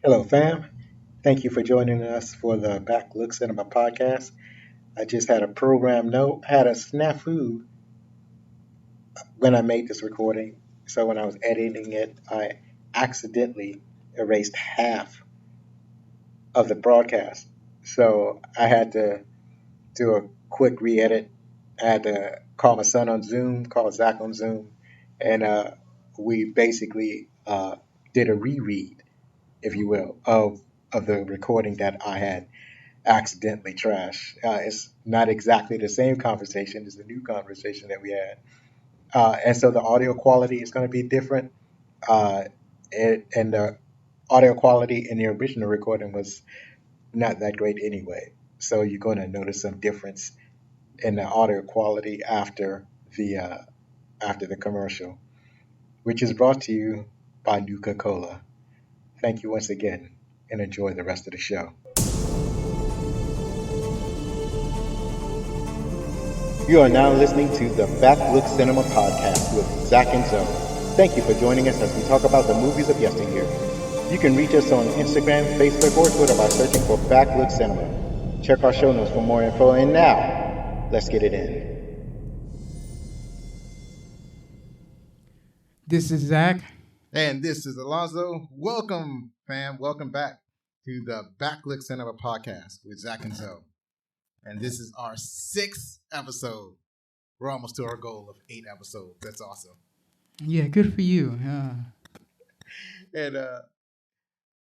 Hello, fam. Thank you for joining us for the Backlook Cinema podcast. I just had a program note, had a snafu when I made this recording. So when I was editing it, I accidentally erased half of the broadcast. So I had to do a quick re-edit. I had to call my son on Zoom, call Zach on Zoom, and we basically did a reread, if you will, of the recording that I had accidentally trashed. It's not exactly the same conversation. It's a new conversation that we had, and so the audio quality is going to be different. Uh, and the audio quality in the original recording was not that great anyway. So you're going to notice some difference in the audio quality after the commercial, which is brought to you by Nuka Cola. Thank you once again, and enjoy the rest of the show. You are now listening to the Backlook Cinema podcast with Zach and Zoe. Thank you for joining us as we talk about the movies of yesteryear. You can reach us on Instagram, Facebook, or Twitter by searching for Backlook Cinema. Check our show notes for more info. And now, let's get it in. This is Zach. And this is Alonzo. Welcome, fam. Welcome back to the Backlook Cinema podcast with Zach and Zoe. And this is our 6th episode. We're almost to our goal of 8 episodes. That's awesome. Yeah, good for you. And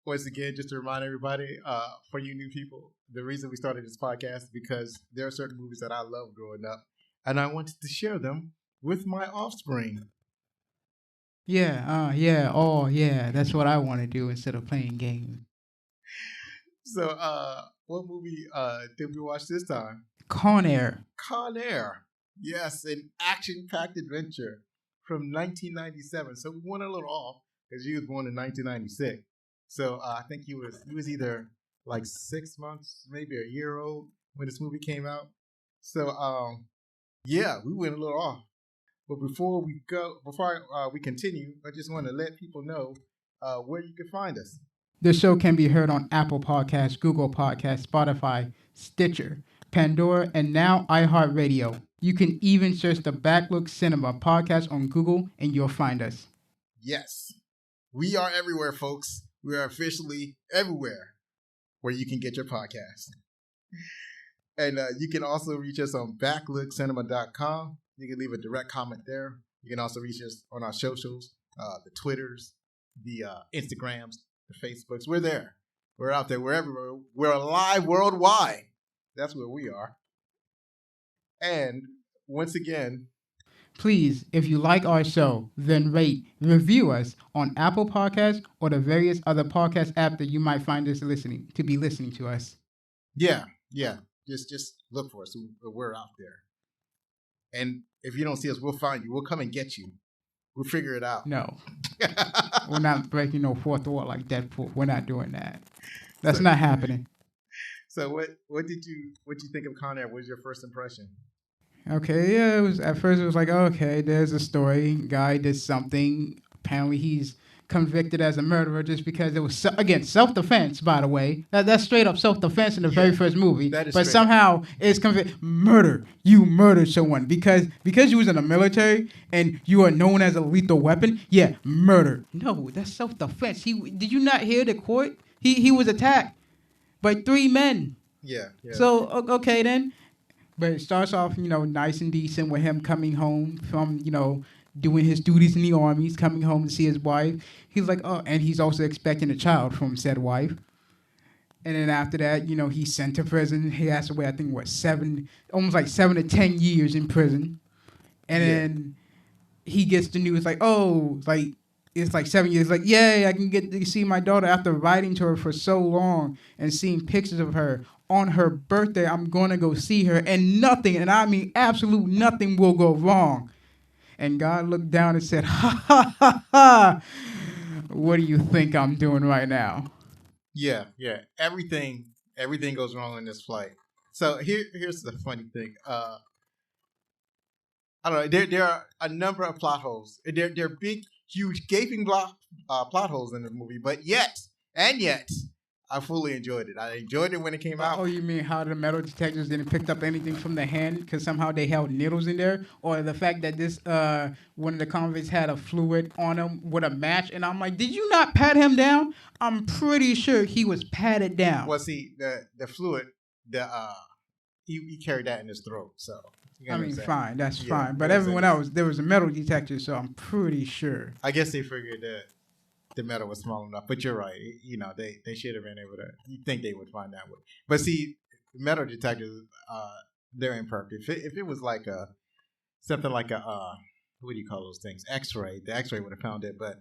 once again, just to remind everybody, for you new people, the reason we started this podcast is because there are certain movies that I loved growing up, and I wanted to share them with my offspring. Yeah. That's what I want to do instead of playing games. So, what movie did we watch this time? Con Air. Con Air. Yes, an action-packed adventure from 1997. So we went a little off because you was born in 1996. So I think he was either like 6 months, maybe a year old when this movie came out. So yeah, we went a little off. But before we continue, I just want to let people know where you can find us. The show can be heard on Apple Podcasts, Google Podcasts, Spotify, Stitcher, Pandora, and now iHeartRadio. You can even search the Backlook Cinema podcast on Google and you'll find us. Yes, we are everywhere, folks. We are officially everywhere where you can get your podcast. And you can also reach us on backlookcinema.com. You can leave a direct comment there. You can also reach us on our socials, the Twitters, the Instagrams, the Facebooks. We're there. We're out there. We're everywhere. We're alive worldwide. That's where we are. And once again, Please, if you like our show, then rate, review us on Apple Podcasts or the various other podcast apps that you might find us listening to us. yeah. Just look for us. We're out there. And if you don't see us, we'll find you. We'll come and get you. We'll figure it out. No, we're not breaking no fourth wall like Deadpool. We're not doing that. That's not happening. So what did you think of Con Air? What was your first impression? Okay, yeah, at first it was like, okay, there's a story. Guy did something. Apparently he's convicted as a murderer just because it was, again, self-defense, by the way. That's straight up self-defense in the very first movie. That is but straight somehow it's murder. You murdered someone because you was in the military and you are known as a lethal weapon. Yeah, murder. No, that's self-defense. Did you not hear the court? He was attacked by 3 men. Yeah. So, okay then. But it starts off, nice and decent with him coming home from, doing his duties in the army. He's coming home to see his wife. He's like, oh, and he's also expecting a child from said wife. And then after that, he's sent to prison. He has to wait, I think, almost like 7 to 10 years in prison. And then he gets the news like, oh, it's like 7 years. Like, yay, I can get to see my daughter after writing to her for so long and seeing pictures of her. On her birthday, I'm going to go see her, and nothing, and I mean absolute nothing will go wrong. And God looked down and said, ha, ha, ha, ha. What do you think I'm doing right now? Yeah. Everything goes wrong in this flight. So here's the funny thing. I don't know. There are a number of plot holes. There are big, huge, gaping plot holes in the movie, but yet And yet, I fully enjoyed it. I enjoyed it when it came out. Oh, you mean how the metal detectors didn't pick up anything from the hand because somehow they held needles in there, or the fact that this one of the convicts had a fluid on him with a match, and I'm like, did you not pat him down? I'm pretty sure he was patted down. Well, see, the fluid, he carried that in his throat, so. I mean, fine, that's Yeah, fine. But it was everyone in- else, there was a metal detector, so I'm pretty sure. I guess they figured that the metal was small enough, but you're right. You know, they should have been able to. You think they would find that way, but see, metal detectors, they're imperfect. If it was like something like what do you call those things? X-ray. The X-ray would have found it, but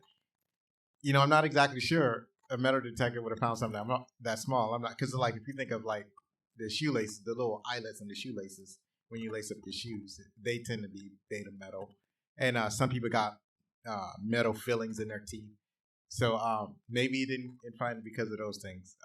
you know, I'm not exactly sure a metal detector would have found something that small. I'm not, because like if you think of like the shoelaces, the little eyelets in the shoelaces when you lace up your shoes, they tend to be made of metal, and some people got metal fillings in their teeth. So maybe he didn't find it because of those things.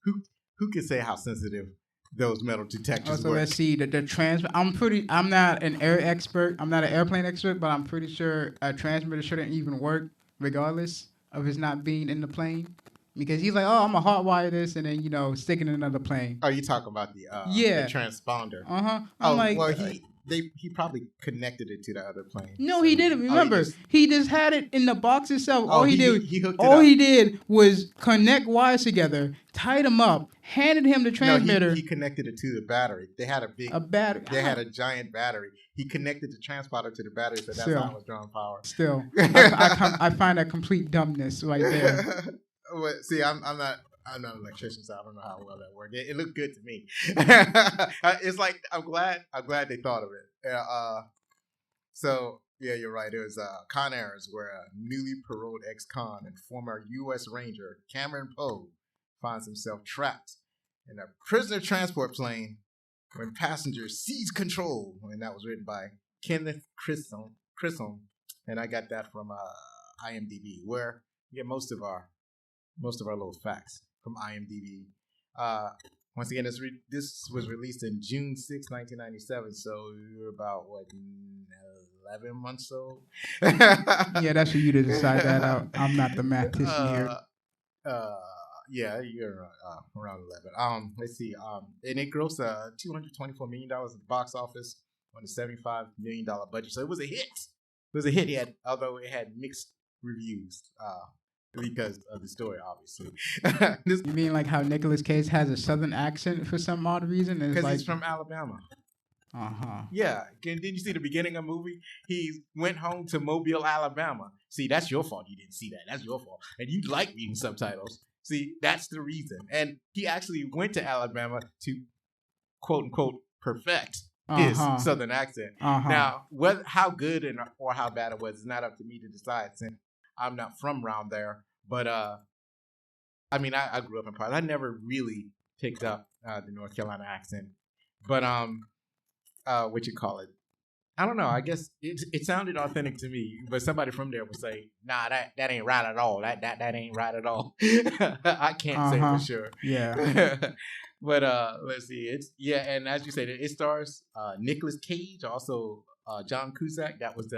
Who can say how sensitive those metal detectors Also, work? let's see the trans. I'm not an air expert. I'm not an airplane expert, but I'm pretty sure a transmitter shouldn't even work, regardless of his not being in the plane, because he's like, oh, I'm gonna hotwire this and then stick it in another plane. Oh, you talking about the Yeah. transponder? I'm Oh, like, well, he probably connected it to the other plane. no, so he didn't. Remember, just- he just had it in the box itself. Oh, All he did, he hooked it all up. he did was connect wires together, tied them up, handed him the transmitter. No, he connected it to the battery. They had a battery. They had a giant battery. He connected the transponder to the battery, so that's Still. how it was drawing power. Still, I find that complete dumbness right there. Well, see, I'm not an electrician, so I don't know how well that worked. It looked good to me. It's like I'm glad they thought of it. So yeah, you're right. It was con errors where a newly paroled ex-con and former U.S. Ranger Cameron Poe finds himself trapped in a prisoner transport plane when passengers seize control. And that was written by Kenneth Chisholm, and I got that from IMDb, where we get most of our little facts from IMDb. Once again, this was released in June 6, 1997, so you're about, 11 months old? Yeah, that's for you to decide that out. I'm not the mathematician here. Yeah, you're around 11. Let's see. And it grossed $224 million at the box office on a $75 million budget, so it was a hit. It was a hit, although it had mixed reviews. Because of the story, obviously. You mean like how Nicolas Cage has a southern accent for some odd reason? Because he's from Alabama. Uh-huh. Yeah. Didn't you see the beginning of the movie? He went home to Mobile, Alabama. See, that's your fault you didn't see that. That's your fault. And you like reading subtitles. See, that's the reason. And he actually went to Alabama to, quote unquote, perfect his southern accent. Now, how good or how bad it was is not up to me to decide, since I'm not from around there. But I mean, I grew up in parts. I never really picked up the North Carolina accent. But what you call it? I don't know. I guess it sounded authentic to me. But somebody from there would say, "Nah, that ain't right at all. That ain't right at all." I can't say for sure. Yeah. But let's see. And as you said, it stars Nicolas Cage, also John Cusack. That was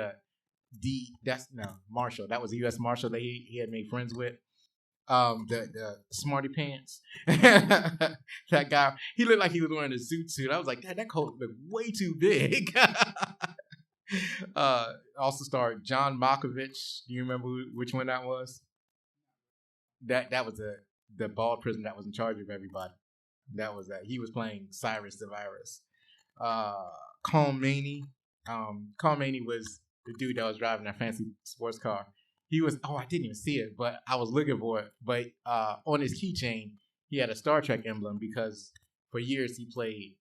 Marshall. That was a U.S. Marshal that he had made friends with. The smarty pants. That guy, he looked like he was wearing a suit. I was like, that coat looked way too big. Also starred John Malkovich. Do you remember which one that was? That was the bald prisoner that was in charge of everybody. That was that. He was playing Cyrus the Virus. Colm Meaney. Colm Meaney was the dude that was driving that fancy sports car. He was, I didn't even see it, but I was looking for it. But on his keychain, he had a Star Trek emblem because for years he played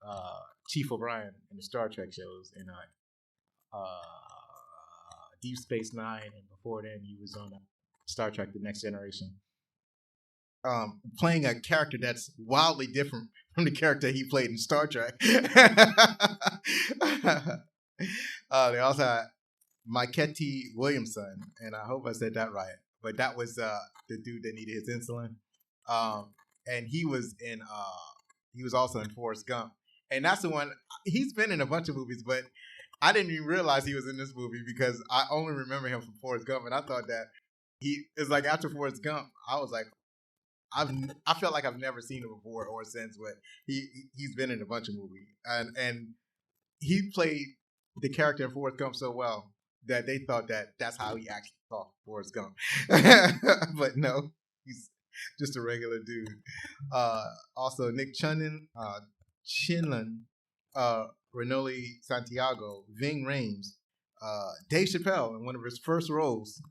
Chief O'Brien in the Star Trek shows in Deep Space Nine, and before then he was on Star Trek: The Next Generation. Playing a character that's wildly different from the character he played in Star Trek. They also had Miketi Williamson, and I hope I said that right. But that was the dude that needed his insulin. And he was also in Forrest Gump. And that's the one, he's been in a bunch of movies, but I didn't even realize he was in this movie because I only remember him from Forrest Gump. And I thought that it's like after Forrest Gump, I was like, I felt like I've never seen him before or since, but he's been in a bunch of movies, and he played the character in Forrest Gump so well that they thought that that's how he actually talked, Forrest Gump. But no, he's just a regular dude. Also, Nick Chinlund, Renoli Santiago, Ving Rhames, Dave Chappelle in one of his first roles.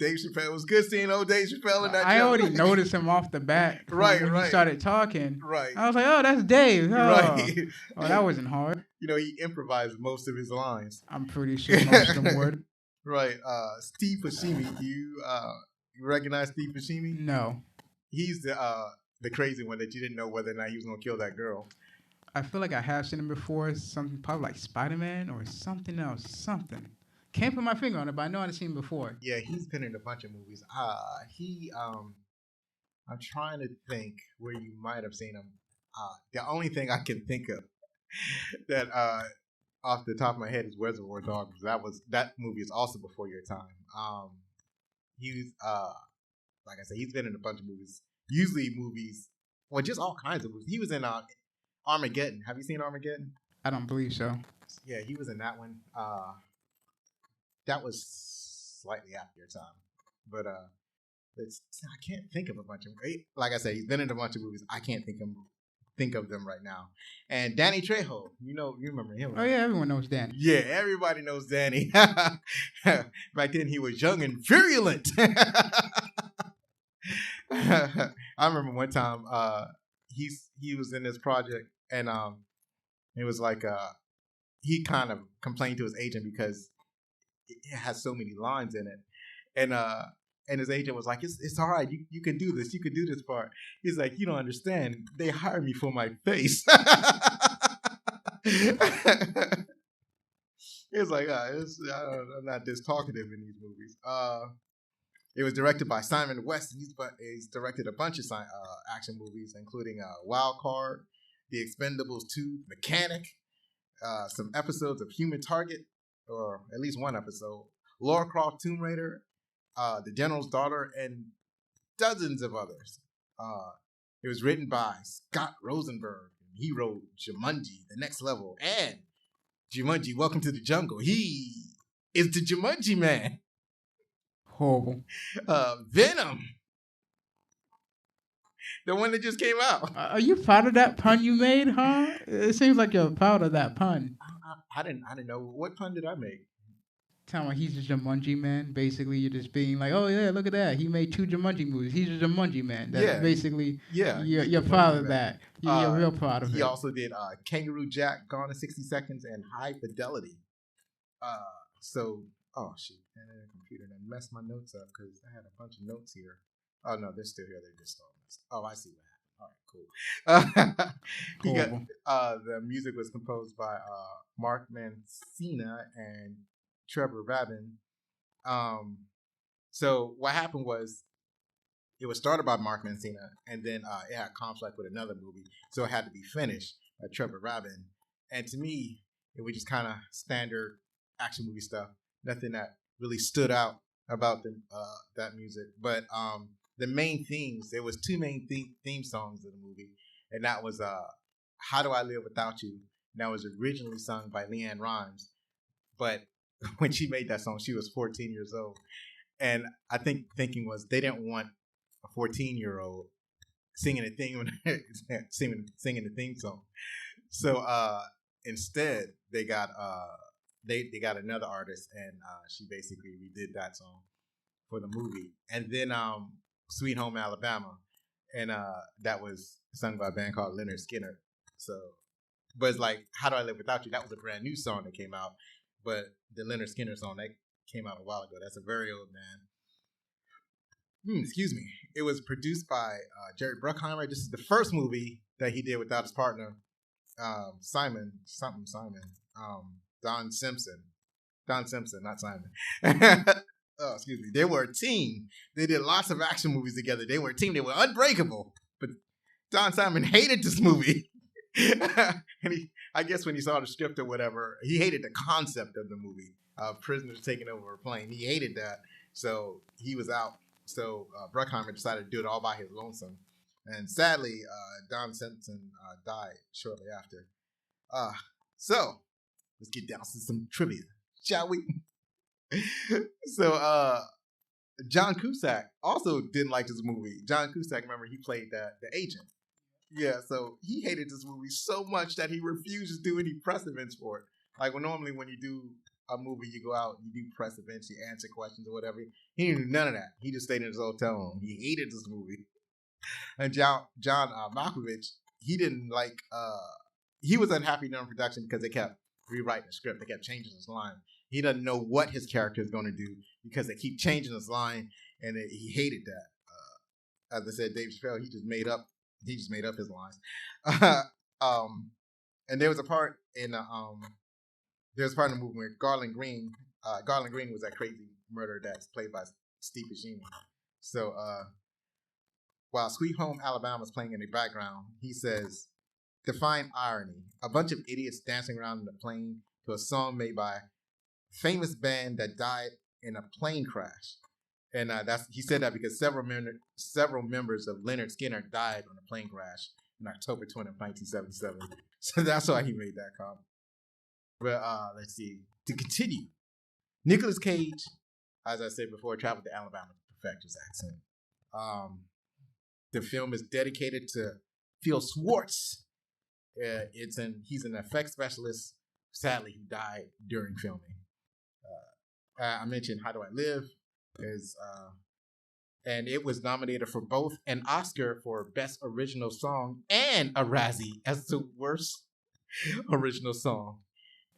Dave Chappelle, it was good seeing old Dave Chappelle in that I show. already noticed him off the bat Right, when right. he started talking. Right. I was like, oh, that's Dave. Oh, Right. Oh, that wasn't hard. You know, he improvised most of his lines. I'm pretty sure most of them would. Right. Steve Buscemi. You recognize Steve Buscemi? No. He's the crazy one that you didn't know whether or not he was gonna kill that girl. I feel like I have seen him before. Something probably like Spider-Man or something else. Something. Can't put my finger on it, but I know I've seen him before. Yeah, he's been in a bunch of movies. I'm trying to think where you might have seen him. The only thing I can think of that off the top of my head is Reservoir Dogs. That movie is also before your time. He's like I said, he's been in a bunch of movies. Usually movies, well, just all kinds of movies. He was in Armageddon. Have you seen Armageddon? I don't believe so. Yeah, he was in that one. That was slightly after your time, but I can't think of a bunch of. Like I said, he's been in a bunch of movies. I can't think of them right now. And Danny Trejo, you remember him? Right? Oh yeah, everyone knows Danny. Yeah, everybody knows Danny. Back then, he was young and virulent. I remember one time he was in this project, and it was like he kind of complained to his agent because it has so many lines in it, and his agent was like, "It's all right, you can do this, part." He's like, "You don't understand. They hired me for my face." It's like, I'm not this talkative in these movies. It was directed by Simon West. He's directed a bunch of action movies, including Wild Card, The Expendables 2, Mechanic, some episodes of Human Target, or at least one episode, Lara Croft Tomb Raider, The General's Daughter, and dozens of others. It was written by Scott Rosenberg. He wrote Jumanji, The Next Level, and Jumanji, Welcome to the Jungle. He is the Jumanji man. Horrible. Venom. The one that just came out. Are you proud of that pun you made, huh? It seems like you're proud of that pun. I didn't know. What pun did I make? Telling me he's a Jumanji man. Basically, you're just being like, oh yeah, look at that. He made 2 Jumanji movies. He's a Jumanji man. That's basically, you're proud of that. You're real proud of it. He also did Kangaroo Jack, Gone in 60 Seconds, and High Fidelity. Oh shoot, and then the computer done messed my notes up because I had a bunch of notes here. Oh no, they're still here. They just all messed. Oh, I see what happened. All right, cool. The music was composed by Mark Mancina and Trevor Rabin. So what happened was it was started by Mark Mancina, and then it had conflict with another movie, so it had to be finished by Trevor Rabin. And to me, it was just kind of standard action movie stuff. Nothing that really stood out about that music. But the main themes, there was 2 main theme songs of the movie, and that was How Do I Live Without You? And that was originally sung by LeAnn Rimes. But when she made that song, she was 14 years old. And I think thinking was they didn't want a 14-year-old singing the theme song. So instead, they got they got another artist, and she basically redid that song for the movie. And then Sweet Home Alabama, and that was sung by a band called Leonard Skinner. So, but it's like How Do I Live Without You? That was a brand new song that came out, but the Leonard Skinner song that came out a while ago. That's a very old man. Excuse me. It was produced by Jerry Bruckheimer. This is the first movie that he did without his partner, Simon. Don Simpson, not Simon. Oh, excuse me. They were a team. They did lots of action movies together. They were a team. They were unbreakable. But Don Simon hated this movie. And I guess when he saw the script or whatever, he hated the concept of the movie. Prisoners taking over a plane. He hated that. So he was out. So Bruckheimer decided to do it all by his lonesome. And sadly, Don Simpson died shortly after. So let's get down to some trivia, shall we? So John Cusack also didn't like this movie. John Cusack, remember, he played the agent. Yeah, so he hated this movie so much that he refused to do any press events for it. Like, normally when you do a movie, you go out, you do press events, you answer questions or whatever. He didn't do none of that. He just stayed in his hotel room. He hated this movie. And John Malkovich, he didn't like, he was unhappy during production because they kept rewriting the script. They kept changing his line. He doesn't know what his character is going to do because they keep changing his line, and he hated that. As I said, Dave Chappelle, he just made up his lines. And there was a part in the movie where Garland Green was that crazy murderer that's played by Steve Buscemi. So while Sweet Home Alabama is playing in the background, he says, "Define irony: a bunch of idiots dancing around in a plane to a song made by a famous band that died in a plane crash." And he said that because several members of Lynyrd Skynyrd died on a plane crash on October 20th, 1977. So that's why he made that comment. But let's see. To continue, Nicolas Cage, as I said before, traveled to Alabama to perfect his accent. The film is dedicated to Phil Swartz. He's an effects specialist, sadly, who died during filming. I mentioned How Do I Live? And it was nominated for both an Oscar for Best Original Song and a Razzie as the worst original song.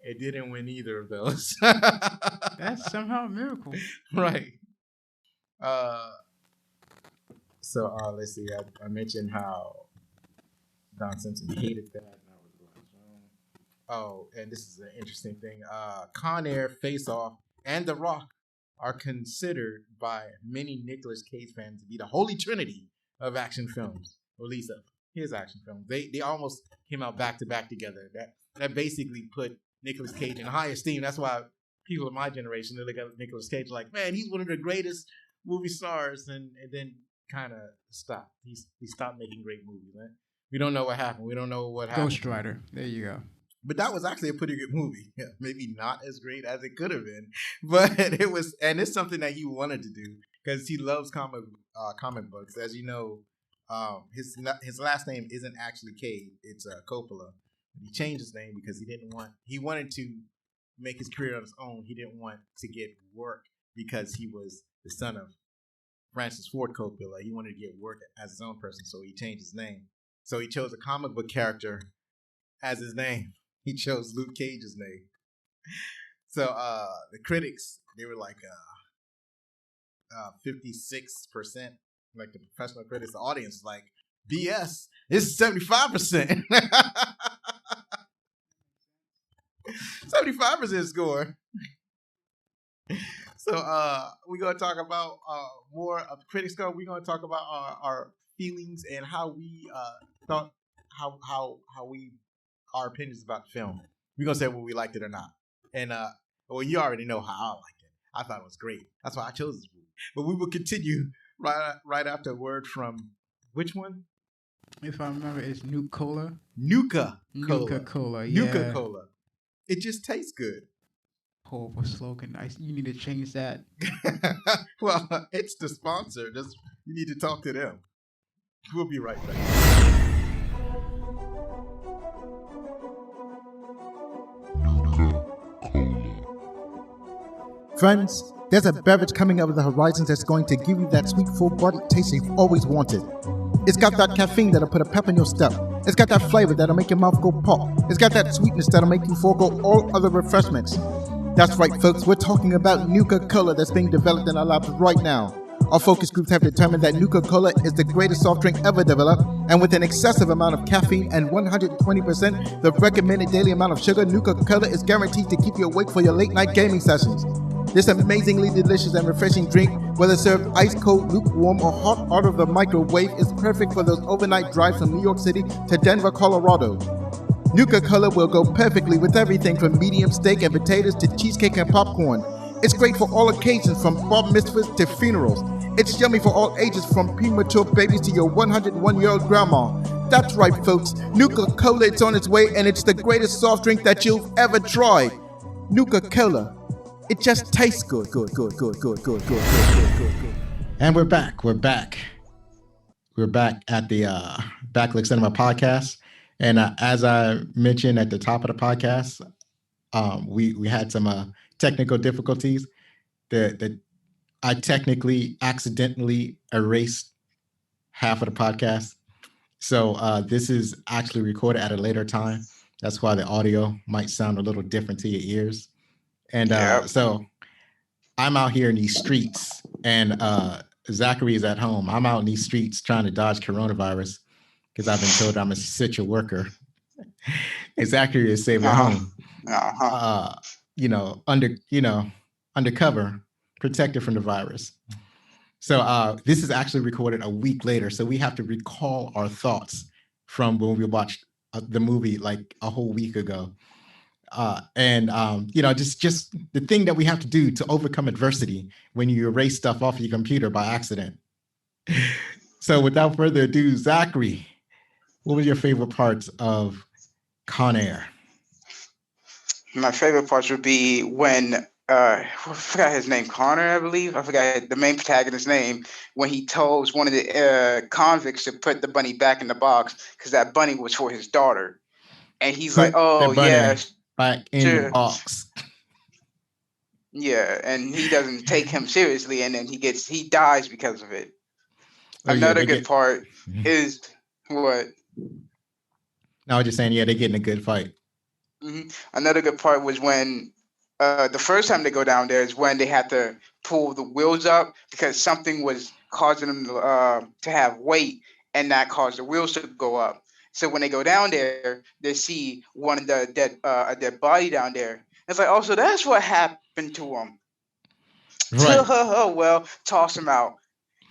It didn't win either of those. That's somehow a miracle. Right. So let's see. I mentioned how Don Simpson hated that. Oh, and this is an interesting thing. Con Air, Face Off, and The Rock are considered by many Nicolas Cage fans to be the holy trinity of action films, or at least of his action films. They almost came out back to back together. That basically put Nicolas Cage in high esteem. That's why people of my generation, they look at Nicolas Cage like, man, he's one of the greatest movie stars, and then kind of stopped. He stopped making great movies. Right? We don't know what happened. We don't know what happened. Ghost Rider. There you go. But that was actually a pretty good movie. Yeah, maybe not as great as it could have been, but it was, and it's something that he wanted to do because he loves comic books. As you know, his last name isn't actually Cage; it's Coppola. He changed his name because he wanted to make his career on his own. He didn't want to get work because he was the son of Francis Ford Coppola. He wanted to get work as his own person, so he changed his name. So he chose a comic book character as his name. He chose Luke Cage's name. So the critics, they were like 56%, like the professional critics. The audience was like, BS, it's 75%. 75% score. So we're going to talk about more of the critics score. We're going to talk about our feelings and how we thought, how we, our opinions about the film. We're going to say whether we liked it or not. And, well, you already know how I liked it. I thought it was great. That's why I chose this movie. But we will continue right after a word from, which one? If I remember, it's Nuka-Cola. Nuka-Cola, yeah. Nuka-Cola. It just tastes good. Horrible slogan. Nice. You need to change that. Well, it's the sponsor. You need to talk to them. We'll be right back. Friends, there's a beverage coming up of the horizons that's going to give you that sweet, full-bodied taste you've always wanted. It's got that caffeine that'll put a pep in your step. It's got that flavor that'll make your mouth go pop. It's got that sweetness that'll make you forego all other refreshments. That's right, folks. We're talking about Nuka-Cola that's being developed in our labs right now. Our focus groups have determined that Nuka-Cola is the greatest soft drink ever developed, and with an excessive amount of caffeine and 120% the recommended daily amount of sugar, Nuka-Cola is guaranteed to keep you awake for your late-night gaming sessions. This amazingly delicious and refreshing drink, whether served ice cold, lukewarm, or hot out of the microwave, is perfect for those overnight drives from New York City to Denver, Colorado. Nuka-Cola will go perfectly with everything from medium steak and potatoes to cheesecake and popcorn. It's great for all occasions, from bar mitzvahs to funerals. It's yummy for all ages, from premature babies to your 101-year-old grandma. That's right, folks. Nuka-Cola is on its way, and it's the greatest soft drink that you've ever tried. Nuka-Cola. It just tastes good. And we're back. We're back. We're back at the Backlook Cinema podcast. And as I mentioned at the top of the podcast, we had some technical difficulties that I technically accidentally erased half of the podcast. So this is actually recorded at a later time. That's why the audio might sound a little different to your ears. And so I'm out here in these streets, and Zachary is at home. I'm out in these streets trying to dodge coronavirus because I've been told I'm a essential worker. And Zachary is saving home. Undercover, protected from the virus. So this is actually recorded a week later. So we have to recall our thoughts from when we watched the movie like a whole week ago. Just the thing that we have to do to overcome adversity when you erase stuff off your computer by accident. So without further ado, Zachary, what was your favorite parts of Con Air? My favorite parts would be when I forgot his name, Connor, I believe. I forgot the main protagonist's name, when he tells one of the convicts to put the bunny back in the box because that bunny was for his daughter. And he's like, "Oh yeah, back in the box." Yeah, and he doesn't take him seriously, and then he dies because of it. Another good part is what? No, I was just saying, yeah, they're getting a good fight. Mm-hmm. Another good part was when the first time they go down there is when they had to pull the wheels up because something was causing them to have weight, and that caused the wheels to go up. So when they go down there, they see one of the a dead body down there. It's like, oh, so that's what happened to him. Right. Oh, well, toss him out.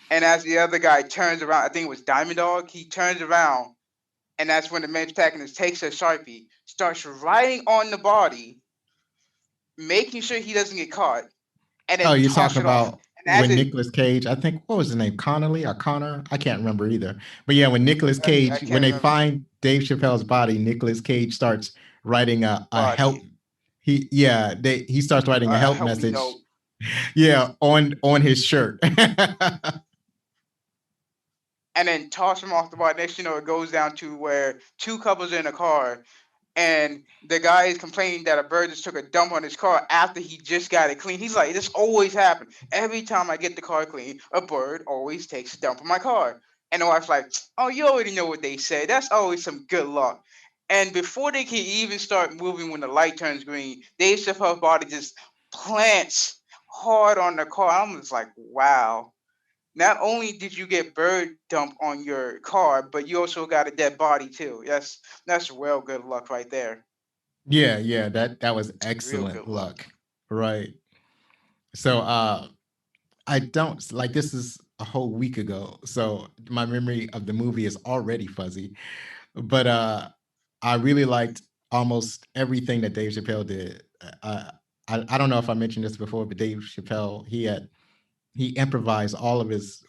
And as the other guy turns around, I think it was Diamond Dog, he turns around, and that's when the main protagonist takes a Sharpie, starts writing on the body, making sure he doesn't get caught, and then you're toss talking it off. about when Nicolas Cage, I think, what was his name? Connolly or Connor? I can't remember either. But yeah, when Nicolas Cage, when they find Dave Chappelle's body, Nicolas Cage starts writing a help. He starts writing a help message. Yeah, on his shirt. And then toss him off the body. Next, it goes down to where two couples are in a car, and the guy is complaining that a bird just took a dump on his car after he just got it clean. He's like, this always happens. Every time I get the car clean, a bird always takes a dump on my car. And the wife's like, oh, you already know what they say. That's always some good luck. And before they can even start moving when the light turns green, Dave Chappelle's body just plants hard on the car. I'm just like, wow. Not only did you get bird dump on your car, but you also got a dead body too. That's real good luck right there. Yeah, that was excellent luck. Right. So I don't like, this is a whole week ago, so my memory of the movie is already fuzzy. But I really liked almost everything that Dave Chappelle did. I don't know if I mentioned this before, but Dave Chappelle, he improvised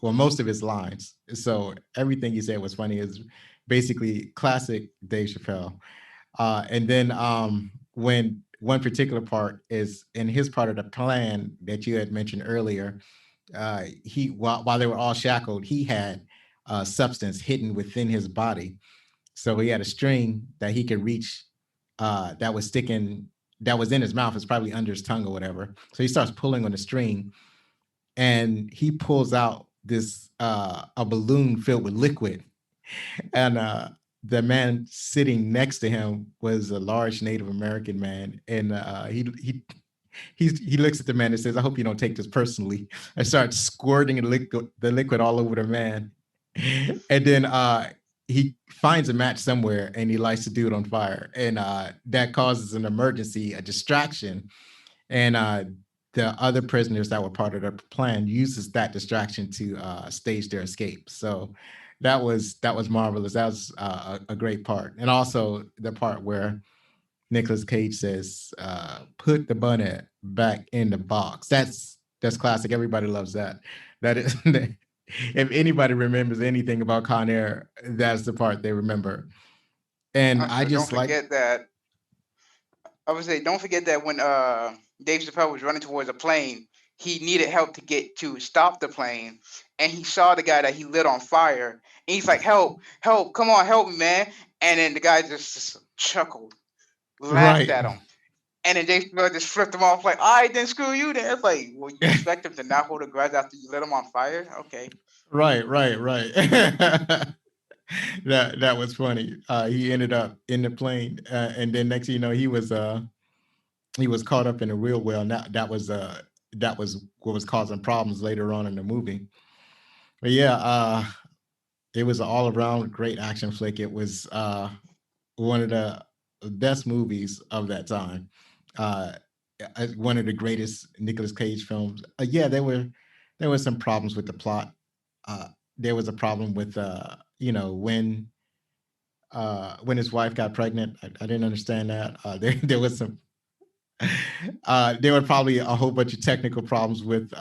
most of his lines. So everything he said was funny. Is basically classic Dave Chappelle. And then when one particular part is in his part of the plan that you had mentioned earlier, while they were all shackled, he had substance hidden within his body. So he had a string that he could reach that was in his mouth. It's probably under his tongue or whatever. So he starts pulling on the string, and he pulls out this a balloon filled with liquid, and the man sitting next to him was a large Native American man, and he looks at the man and says, "I hope you don't take this personally," and starts squirting the liquid all over the man, and then he finds a match somewhere and he lights the dude on fire, and that causes an emergency, a distraction, and the other prisoners that were part of the plan uses that distraction to stage their escape. So that was marvelous. That was a great part, and also the part where Nicolas Cage says, "Put the bunny back in the box." That's classic. Everybody loves that. That is, if anybody remembers anything about Con Air, that's the part they remember. And I Also, don't just like, forget that I would say don't forget that when Dave Chappelle was running towards a plane, he needed help to get to stop the plane, and he saw the guy that he lit on fire, and he's like, "Help! Help! Come on, help me, man!" And then the guy just chuckled, laughed right, at him, and then Dave Chappelle just flipped him off like, "All right, then screw you." Then it's like, well, you expect him to not hold a grudge after you lit him on fire? Okay. right. That was funny. He ended up in the plane, and then next thing you know, he was caught up in the real well. And that was what was causing problems later on in the movie. But yeah, it was an all around great action flick. It was one of the best movies of that time. Uh, One of the greatest Nicolas Cage films. Yeah, there were some problems with the plot. Uh, there was a problem with when his wife got pregnant. I didn't understand that. There was some. There were probably a whole bunch of technical problems with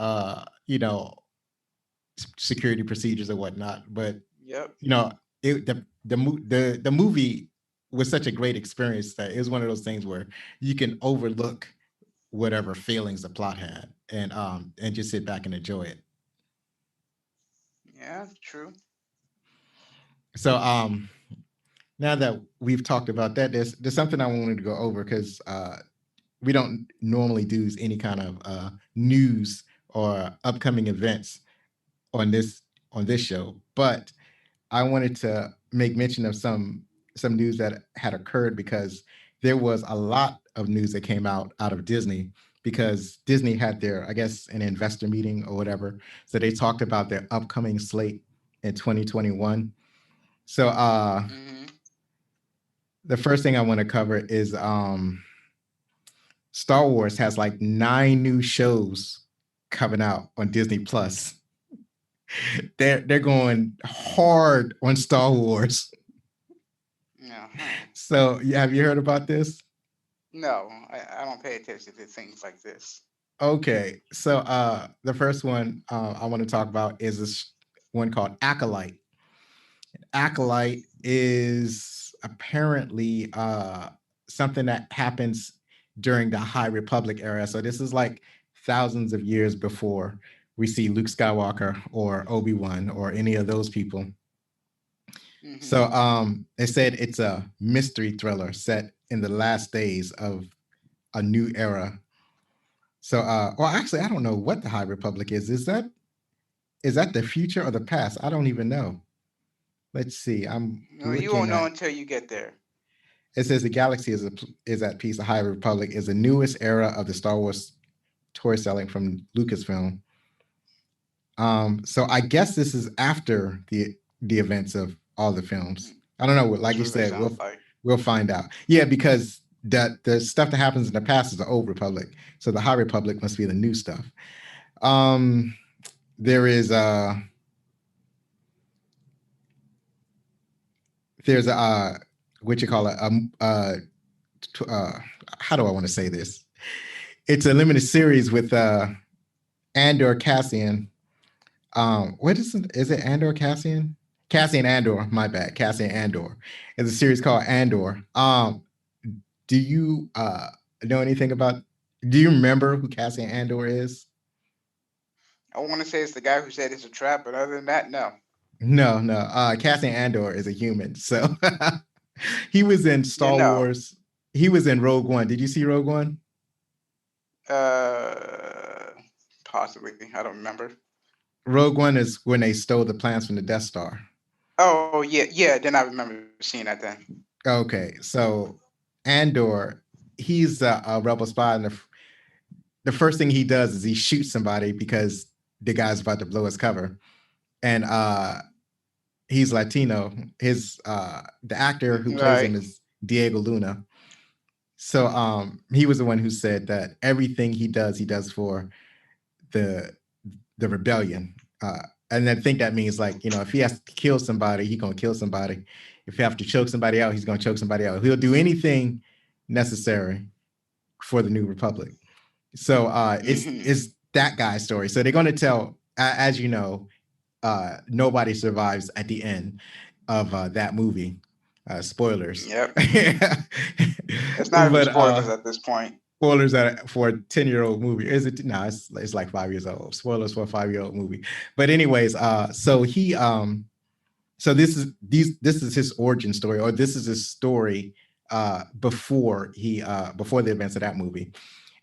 security procedures and whatnot. But Yep. you know, the movie was such a great experience that it was one of those things where you can overlook whatever failings the plot had and just sit back and enjoy it. Yeah. True. So now that we've talked about that, there's something I wanted to go over because we don't normally do any kind of news or upcoming events on this show, but I wanted to make mention of some news that had occurred because there was a lot of news that came out of Disney because Disney had their, I guess, an investor meeting or whatever. So they talked about their upcoming slate in 2021. So Hmm. the first thing I want to cover is Star Wars has like 9 new shows coming out on Disney Plus. They're going hard on Star Wars. Yeah. Huh. So have you heard about this? No, I don't pay attention to things like this. Okay, so the first one I want to talk about is this one called Acolyte. Acolyte is apparently something that happens during the High Republic era. So this is like thousands of years before we see Luke Skywalker or Obi-Wan or any of those people. Hmm. So they said it's a mystery thriller set in the last days of a new era. So well actually I don't know what the High Republic is. Is that the future or the past? I don't even know. Let's see. I'm No, you looking won't know at until you get there. it says the galaxy is at peace. The High Republic is the newest era of the Star Wars storytelling from Lucasfilm. So I guess this is after the events of all the films. Mm. I don't know. Like you True, it said, sounds like. we'll find out. Yeah, because that the stuff that happens in the past is the old Republic. So the High Republic must be the new stuff. Um, there is there's a what you call it how do I want to say this? It's a limited series with Andor Cassian. What is it? Is it Andor Cassian? Cassian Andor. My bad. Cassian Andor. It's a series called Andor. Do you know anything about? Do you remember who Cassian Andor is? I want to say it's the guy who said it's a trap, but other than that, no. No, no. Cassian Andor is a human. So he was in Yeah, Star no. Wars. He was in Rogue One. Did you see Rogue One? Uh, Possibly. I don't remember. Rogue One is when they stole the plans from the Death Star. Oh yeah, yeah. Then I remember seeing that then. Okay, so Andor, he's a rebel spy, and the first thing he does is he shoots somebody because the guy's about to blow his cover, and he's Latino. His the actor who plays Right. him is Diego Luna. So he was the one who said that everything he does for the rebellion. And I think that means like, if he has to kill somebody, he's gonna kill somebody. If he have to choke somebody out, he's gonna choke somebody out. He'll do anything necessary for the New Republic. So Hmm. it's that guy's story. So they're gonna tell. as you know, nobody survives at the end of that movie. Spoilers. Yep. It's not even But spoilers at this point. spoilers for a 10-year-old movie. Is it? No, it's like 5 years old. Spoilers for a 5-year-old movie. But anyways, so he so this is his origin story, or this is his story before the events of that movie.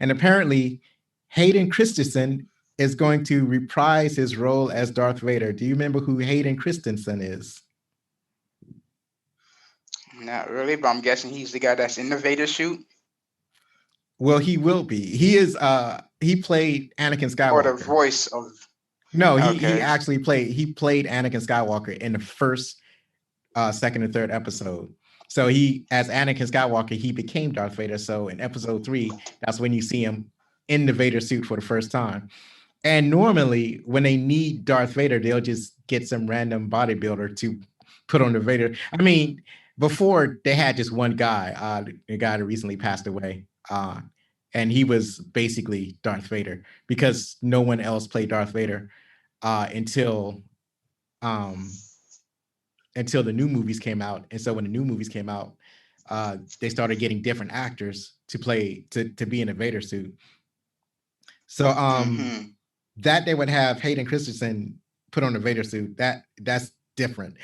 And apparently Hayden Christensen is going to reprise his role as Darth Vader. Do you remember who Hayden Christensen is? Not really, but I'm guessing he's the guy that's in the Vader suit Well, he will be. He is he played Anakin or the Skywalker. voice of. No, he Okay. actually played Anakin Skywalker in the first, second, and third episode. So he, as Anakin Skywalker, he became Darth Vader. So in episode 3, that's when you see him in the Vader suit for the first time. And normally, when they need Darth Vader, they'll just get some random bodybuilder to put on the Vader. I mean, before they had just one guy, the guy that recently passed away, and he was basically Darth Vader because no one else played Darth Vader until um, until the new movies came out. And so when the new movies came out, they started getting different actors to play to be in a Vader suit. So that they would have Hayden Christensen put on a Vader suit, that's different.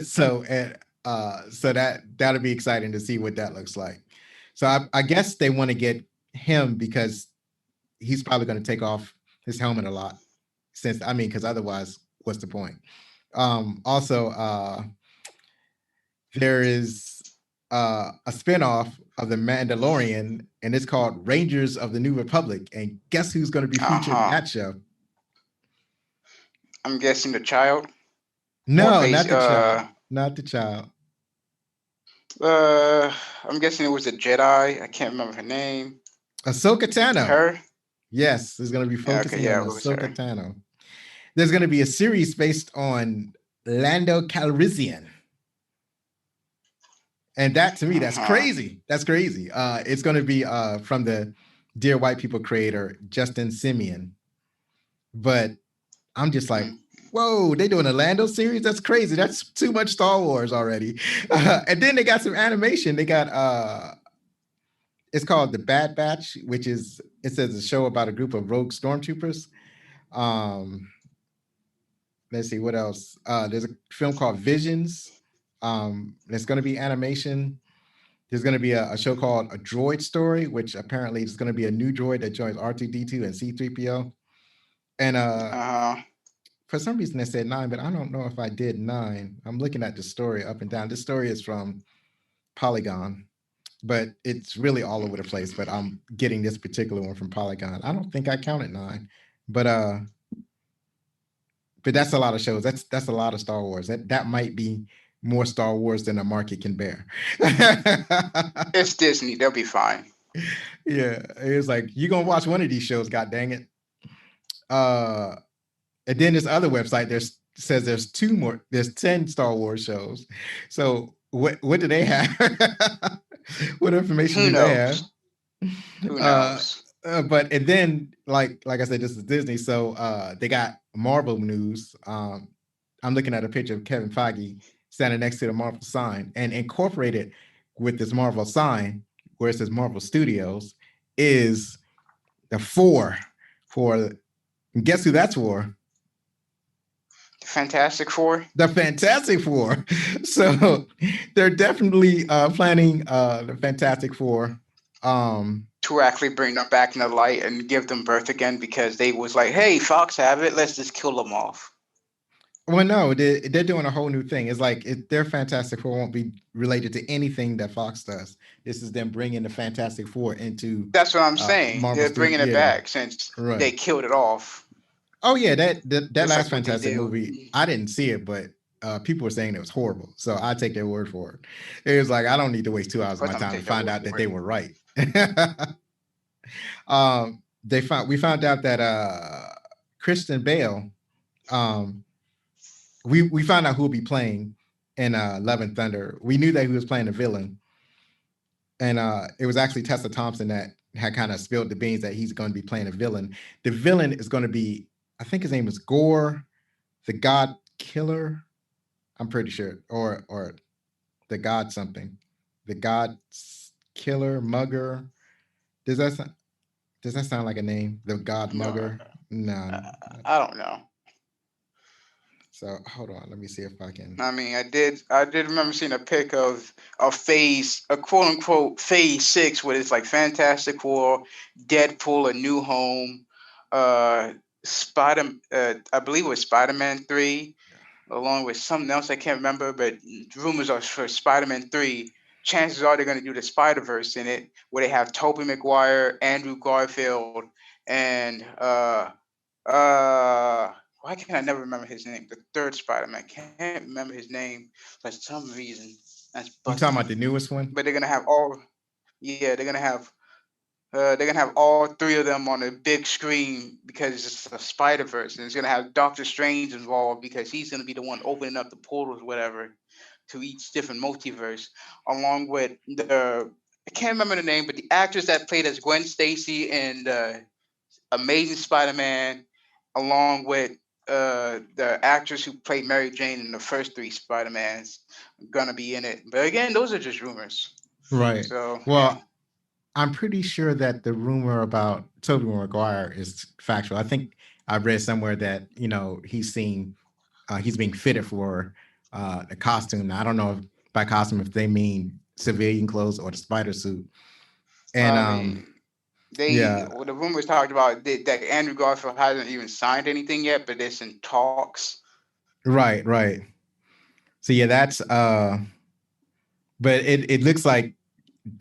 So so that'll be exciting to see what that looks like. So I guess they want to get him because he's probably going to take off his helmet a lot, since I mean, because otherwise, what's the point? Also, there is a spinoff of The Mandalorian, and it's called Rangers of the New Republic. And guess who's going to be featured in that show? I'm guessing the child. No, not the child. Not the child. I'm guessing it was a Jedi. I can't remember her name. Ahsoka Tano. Her? Yes, there's going to be focusing on Ahsoka Tano. There's going to be a series based on Lando Calrissian. And that, to me, that's crazy. That's crazy. It's going to be from the Dear White People creator, Justin Simeon. But I'm just like, whoa, they doing a Lando series? That's crazy. That's too much Star Wars already. And then they got some animation. They got, it's called The Bad Batch, which is, it says a show about a group of rogue stormtroopers. Let's see, what else? There's a film called Visions. There's going to be animation. There's going to be a show called A Droid Story, which apparently is going to be a new droid that joins R2-D2 and C-3PO. And for some reason they said 9, but I don't know if I did 9. I'm looking at the story up and down. This story is from Polygon, but it's really all over the place. But I'm getting this particular one from Polygon. I don't think I counted 9, but that's a lot of shows. That's a lot of Star Wars. That might be more Star Wars than the market can bear. It's Disney. They'll be fine. Yeah, it's like, you're gonna watch one of these shows, god dang it. And then this other website says there's 10 Star Wars shows. So what do they have? What information do they have? Who knows? But and then like I said, this is Disney, so they got Marvel news. I'm looking at a picture of Kevin Feige standing next to the Marvel sign, and incorporated with this Marvel sign where it says Marvel Studios is the 4 for, guess who that's for? Fantastic Four. The Fantastic Four. So they're definitely planning the Fantastic Four to actually bring them back in the light and give them birth again, because they was like, hey, Fox have it, let's just kill them off. Well, no, they're doing a whole new thing. It's like their Fantastic Four won't be related to anything that Fox does. This is them bringing the Fantastic Four into. That's what I'm saying. They're bringing it back since they killed it off. Oh yeah, that last Fantastic movie, I didn't see it, but people were saying it was horrible. So I take their word for it. It was like, I don't need to waste 2 hours of my time to find out that they were right. We found out that Christian Bale, we found out who will be playing in Love and Thunder. We knew that he was playing a villain, and it was actually Tessa Thompson that had kind of spilled the beans that he's going to be playing a villain. The villain is going to be I think his name is Gore, the God Killer. I'm pretty sure, or the God something, the God Killer Mugger. Does that sound, does that sound like a name? The God No, Mugger? No. I don't know. So hold on, let me see if I can. I mean, I did remember seeing a pic of a quote unquote phase six, where it's like Fantastic Four, Deadpool, A New Home, uh, Spider, I believe it was Spider-Man 3, along with something else I can't remember, but rumors are for Spider-Man 3. Chances are they're going to do the Spider-Verse in it, where they have Tobey Maguire, Andrew Garfield, and uh, why can I never remember his name? The third Spider-Man. Can't remember his name for some reason. That's You busted. talking about the newest one? But they're gonna have all. Yeah, they're gonna have all three of them on a big screen because it's a Spider Verse, and it's gonna have Doctor Strange involved because he's gonna be the one opening up the portals, whatever, to each different multiverse, along with the I can't remember the name, but the actress that played as Gwen Stacy and Amazing Spider-Man, along with the actress who played Mary Jane in the first three Spider-Mans, gonna be in it. But again, those are just rumors. Right. So yeah, Well, I'm pretty sure that the rumor about Tobey Maguire is factual. I think I read somewhere that he's being fitted for a costume. Now, I don't know if by costume if they mean civilian clothes or the spider suit. And I mean, yeah, the rumors talked about that Andrew Garfield hasn't even signed anything yet, but it's in talks. right, right. So yeah, that's but it looks like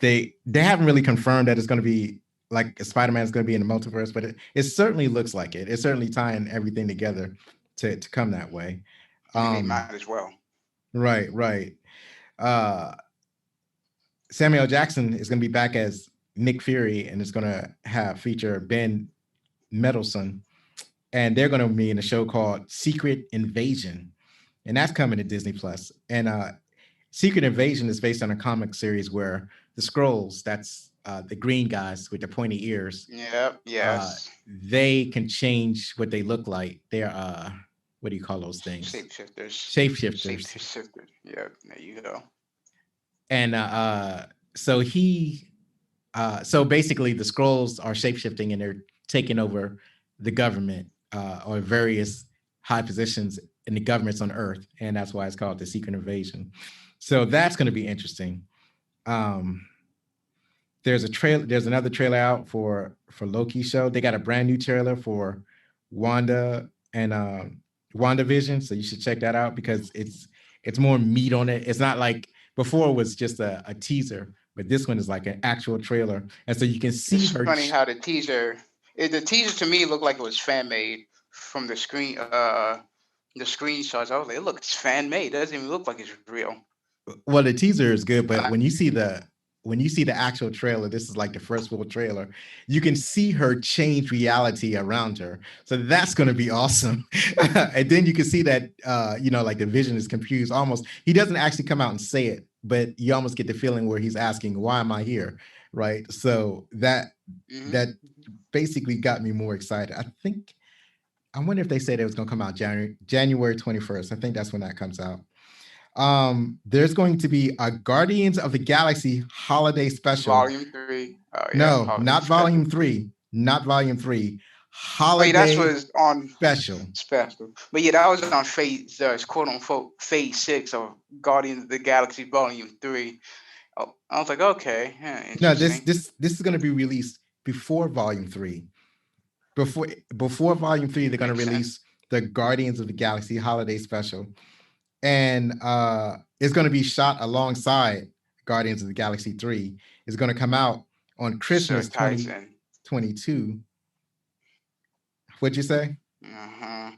they haven't really confirmed that it's going to be like Spider-Man is going to be in the multiverse, but it certainly looks like it. It's certainly tying everything together to come that way. I mean, they Um, might as well. right, right. Uh, Samuel Jackson is going to be back as Nick Fury, and it's going to have feature Ben Mendelsohn, and they're going to be in a show called Secret Invasion, and that's coming to Disney Plus. And Secret Invasion is based on a comic series where the Skrulls, that's the green guys with the pointy ears, Yep. Yes. they can change what they look like. They're what do you call those things? Shapeshifters. Shapeshifters. Shapeshifters. Yep. There you go. And so so basically the scrolls are shapeshifting and they're taking over the government or various high positions in the governments on Earth, and that's why it's called the Secret Invasion. So that's going to be interesting. Um, there's another trailer out for Loki show. They got a brand new trailer for Wanda and WandaVision, so you should check that out because it's more meat on it. It's not like before it was just a teaser, but this one is like an actual trailer, and so you can see It's her. funny how the teaser to me looked like it was fan made from the screenshots. I was like, it looks fan made. It doesn't even look like it's real. Well, the teaser is good, And but when you see the actual trailer, this is like the first full trailer. You can see her change reality around her, so that's going to be awesome. And then you can see that like the Vision is confused. Almost, he doesn't actually come out and say it, but you almost get the feeling where he's asking, "Why am I here?" Right? So that hmm basically got me more excited. I wonder if they said it was going to come out January 21st. I think that's when that comes out. There's going to be a Guardians of the Galaxy holiday special. Volume 3. Oh yeah, No, holiday not special. volume three. Not volume three. Oh yeah, that's Holiday was on special. special. But yeah, that was on phase quote unquote phase six of Guardians of the Galaxy Volume 3. Oh, I was like, okay, yeah, No, this interesting. this this is going to be released before volume three. Before volume three, they're going to Makes sense. release the Guardians of the Galaxy holiday special, and it's going to be shot alongside Guardians of the Galaxy 3. It's going to come out on So Christmas it ties in. 2022. What'd you say? Uh-huh.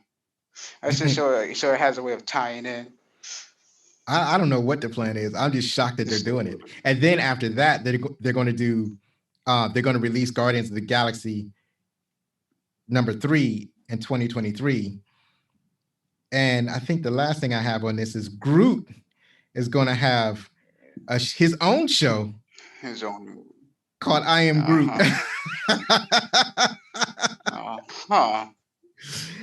I said so it has a way of tying in. I don't know what the plan is. I'm just shocked that they're doing it. And then after that, they're going to do they're going to release Guardians of the Galaxy #3 in 2023. And I think the last thing I have on this is Groot is going to have his own show His own. called I Am Groot. Uh-huh. Huh.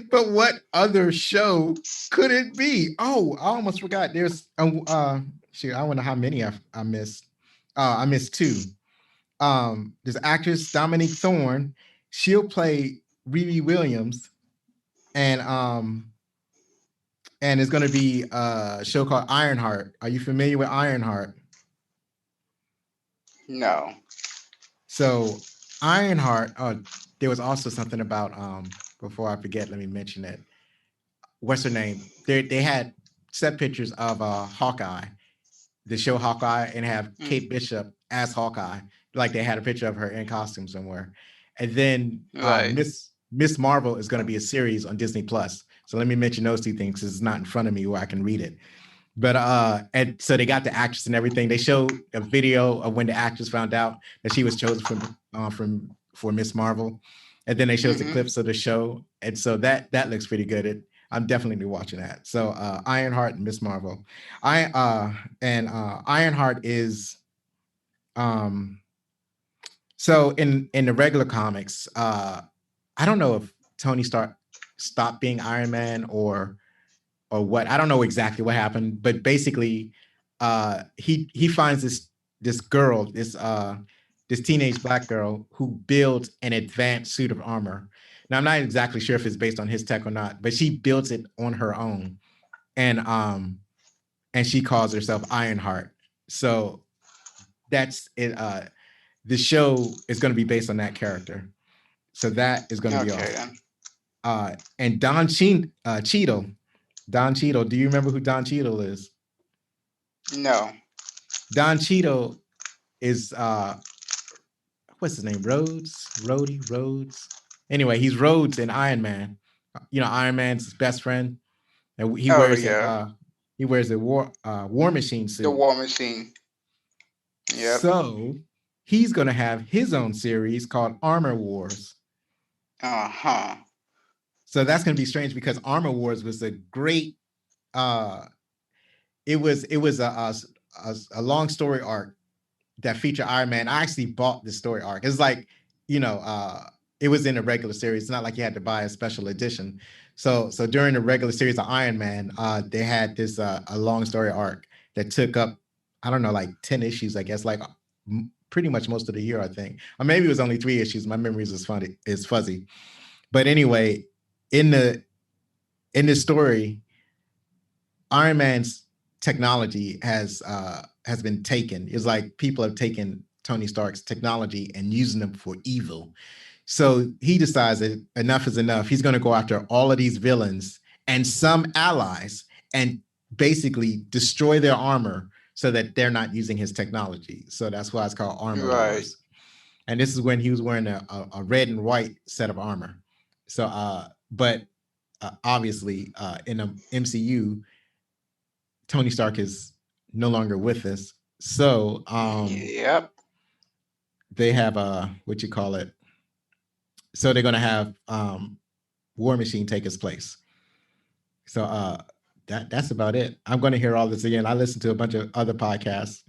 But what other show could it be? Oh, I almost forgot. There's shoot, I wonder how many I missed. I missed two. There's actress Dominique Thorne. She'll play Riri Williams, and it's going to be a show called Ironheart. Are you familiar with Ironheart? No. So Ironheart. There was also something about before I forget. Let me mention it. What's her name? They had set pictures of Hawkeye, the show Hawkeye, and have Kate Bishop as Hawkeye. Like they had a picture of her in costume somewhere. And then Right. Miss Marvel is going to be a series on Disney Plus. So let me mention those two things because it's not in front of me where I can read it. But and so they got the actress and everything. They showed a video of when the actress found out that she was chosen for Miss Marvel, and then they showed the clips of the show, and so that looks pretty good. I'm definitely watching that. So Ironheart and Miss Marvel, Ironheart is um so in the regular comics, I don't know if Tony Stark stopped being Iron Man or what. I don't know exactly what happened, but basically, he finds this girl, this teenage black girl who builds an advanced suit of armor. Now I'm not exactly sure if it's based on his tech or not, but she builds it on her own, and she calls herself Ironheart. So that's it. The show is going to be based on that character, so that is going to be Okay awesome. then. And Cheadle. Don Cheadle. Do you remember who Don Cheadle is? No. Don Cheadle is what's his name? Rhodes. Anyway, he's Rhodes in Iron Man. You know, Iron Man's best friend, and Oh yeah. he wears a war machine The suit. War Machine. Yep. So he's gonna have his own series called Armor Wars. Uh-huh. So that's gonna be strange because Armor Wars was a great it was a long story arc that feature Iron Man. I actually bought the story arc. It's like, you know, it was in a regular series. It's not like you had to buy a special edition. So during the regular series of Iron Man, they had this a long story arc that took up, I don't know, like 10 issues, I guess, like pretty much most of the year, I think. Or maybe it was only 3 issues. My memory is fuzzy. But anyway, in the in this story, Iron Man's technology has been taken. It's like people have taken Tony Stark's technology and using them for evil. So he decides that enough is enough. He's going to go after all of these villains and some allies and basically destroy their armor so that they're not using his technology. So that's why it's called Armor Right. Wars. And this is when he was wearing a red and white set of armor. So, but obviously, in the MCU, Tony Stark is no longer with us. So Yep. they have what you call it. So they're gonna have War Machine take its place. So that's about it. I'm gonna hear all this again. I listened to a bunch of other podcasts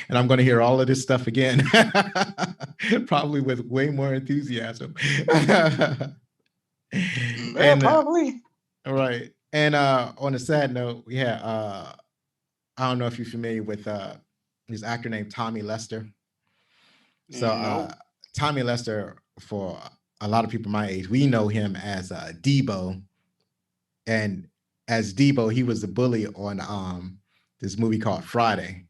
and I'm gonna hear all of this stuff again. Probably with way more enthusiasm. Yeah, and probably. right. And on a sad note, yeah, I don't know if you're familiar with this actor named Tommy Lester. So Nope. Tommy Lester, for a lot of people my age, we know him as Debo, and as Debo, he was the bully on this movie called Friday.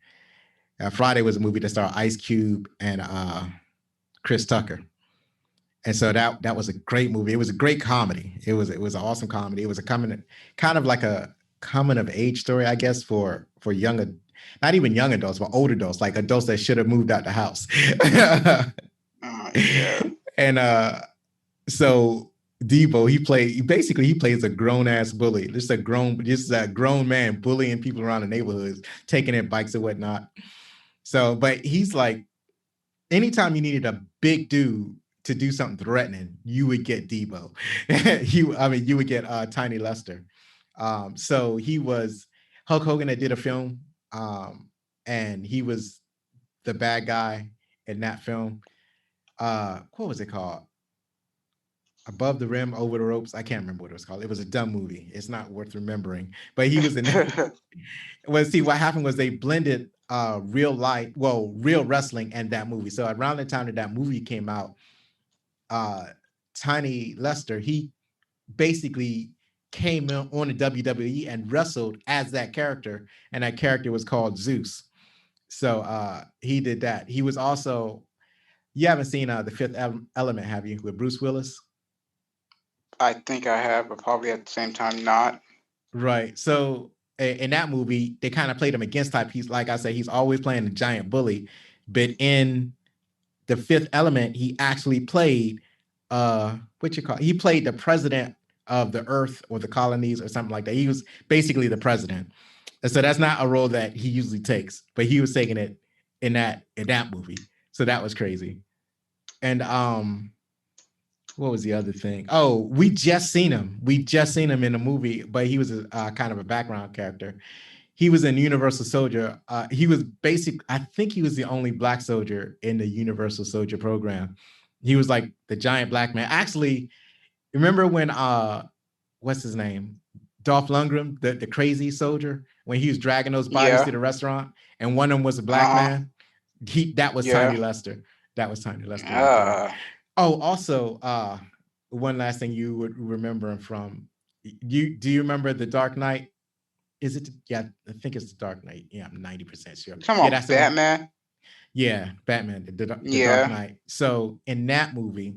Friday was a movie that starred Ice Cube and Chris Tucker, and so that was a great movie. It was a great comedy. It was an awesome comedy. It was a kind of like a coming of age story, I guess, for young, not even young adults, but older adults, like adults that should have moved out the house. Yeah. And so Debo, he plays a grown ass bully. Just a grown man bullying people around the neighborhoods, taking their bikes and whatnot. So, but he's like, anytime you needed a big dude to do something threatening, you would get Debo. You would get Tiny Lester. So he was Hulk Hogan that did a film, and he was the bad guy in that film. What was it called? Above the Rim, Over the Ropes. I can't remember what it was called. It was a dumb movie. It's not worth remembering. But he was in that. Well, see, what happened was they blended real wrestling and that movie. So around the time that that movie came out, Tiny Lester, he basically came on the WWE and wrestled as that character, and that character was called Zeus. So he did that. He was also, you haven't seen The Fifth Element, have you, with Bruce Willis? I think I have, but probably at the same time not. Right. So in that movie, they kind of played him against type. He's, like I said, he's always playing the giant bully, but in The Fifth Element, he actually played he played the president of the Earth or the colonies or something like that. He was basically the president. And so that's not a role that he usually takes, but he was taking it in that movie. So that was crazy. And what was the other thing? Oh, we just seen him. We just seen him in a movie, but he was a kind of a background character. He was in Universal Soldier. He was I think he was the only black soldier in the Universal Soldier program. He was like the giant black man. Actually, remember when what's his name? Dolph Lundgren, the crazy soldier, when he was dragging those bodies to the restaurant, and one of them was a black man. That was Tiny Lester. That was Tiny Lester. Right. Oh, also, one last thing you would remember him from. Do you remember The Dark Knight? Is it? Yeah, I think it's The Dark Knight. Yeah, I'm 90% sure. Come on, that's Batman. Yeah, Batman, the Dark Knight. So in that movie,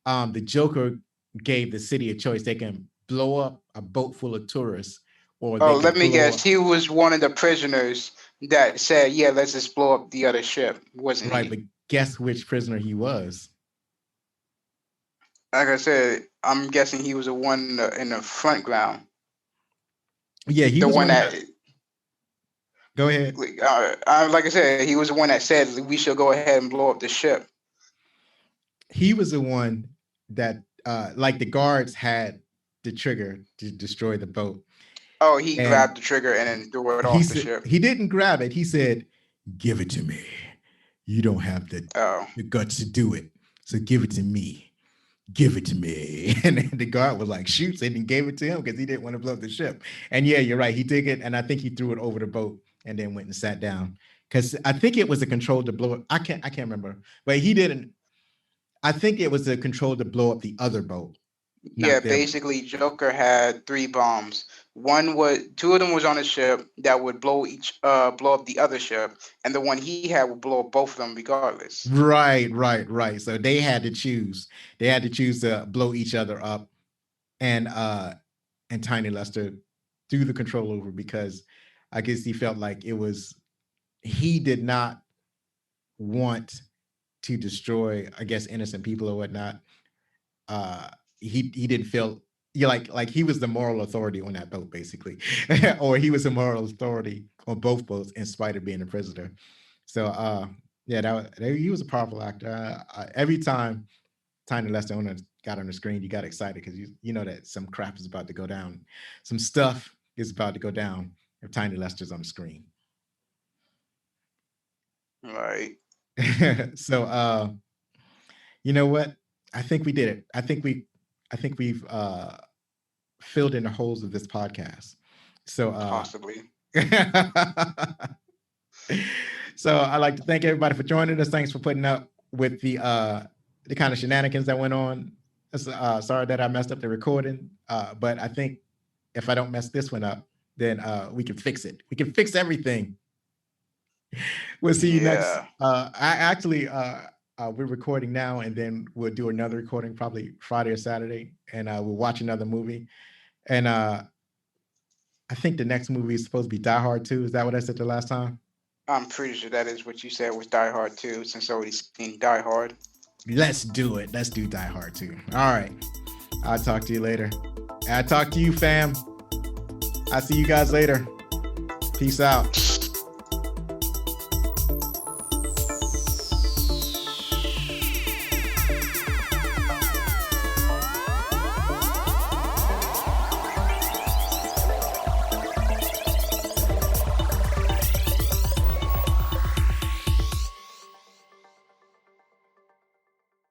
the Joker gave the city a choice. They can blow up a boat full of tourists, or let me guess. He was one of the prisoners that said, "Yeah, let's just blow up the other ship," wasn't he? Right, but guess which prisoner he was? Like I said, I'm guessing he was the one in the front ground. Yeah, he was the one that. Go ahead. Like I said, he was the one that said we should go ahead and blow up the ship. He was the one that, like, the guards had the trigger to destroy the boat. Oh, he grabbed the trigger and then threw it off the ship. He didn't grab it. He said, "Give it to me. You don't have the guts to do it, so give it to me. Give it to me." And the guard was like, "Shoots," and he gave it to him because he didn't want to blow up the ship. And yeah, you're right. He took it, and I think he threw it over the boat and then went and sat down. Because I think it was a control to blow it. I can't remember. But he didn't. I think it was a control to blow up the other boat. Yeah, basically, Joker had 3 bombs. Two of them was on a ship that would blow up the other ship, and the one he had would blow up both of them regardless. Right. So they had to choose. They had to choose to blow each other up, and Tiny Lester threw the control over because I guess he felt like he did not want to destroy, I guess, innocent people or whatnot. He didn't feel like he was the moral authority on that boat, basically, or he was the moral authority on both boats in spite of being a prisoner. So yeah, he was a powerful actor. Every time Tiny Lester got on the screen, you got excited because you know that some crap is about to go down. Some stuff is about to go down if Tiny Lester's on the screen. Right. So you know what? I think we did it. I think we've filled in the holes of this podcast. So possibly. So I'd like to thank everybody for joining us. Thanks for putting up with the kind of shenanigans that went on. Sorry that I messed up the recording, but I think if I don't mess this one up, then we can fix it. We can fix everything. We'll see you next. We're recording now, and then we'll do another recording probably Friday or Saturday, and we'll watch another movie. And I think the next movie is supposed to be Die Hard 2. Is that what I said the last time? I'm pretty sure that is what you said was Die Hard 2, since nobody's seen Die Hard. Let's do it. Let's do Die Hard 2. All right. I'll talk to you later. I'll talk to you, fam. I'll see you guys later. Peace out.